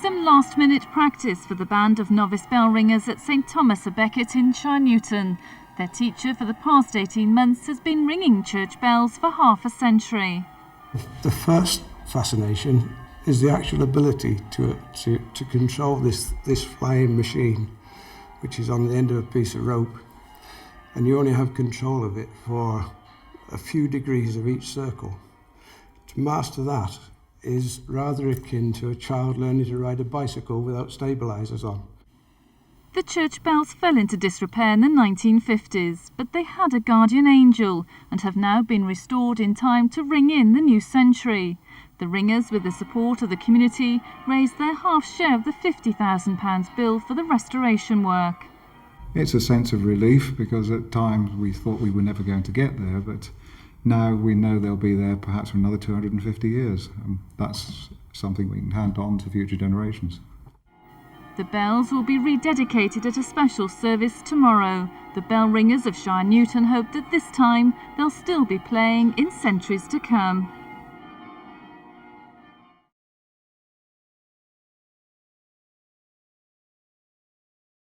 some last-minute practice for the band of novice bell ringers at St Thomas of Becket in Shirenewton. Their teacher for the past 18 months has been ringing church bells for half a century. The first fascination is the actual ability to control this flying machine, which is on the end of a piece of rope, and you only have control of it for a few degrees of each circle. To master that is rather akin to a child learning to ride a bicycle without stabilisers on. The church bells fell into disrepair in the 1950s, but they had a guardian angel and have now been restored in time to ring in the new century. The ringers, with the support of the community, raised their half share of the £50,000 bill for the restoration work. It's a sense of relief because at times we thought we were never going to get there, but now we know they'll be there perhaps for another 250 years. That's something we can hand on to future generations. The bells will be rededicated at a special service tomorrow. The bell ringers of Shirenewton hope that this time they'll still be playing in centuries to come.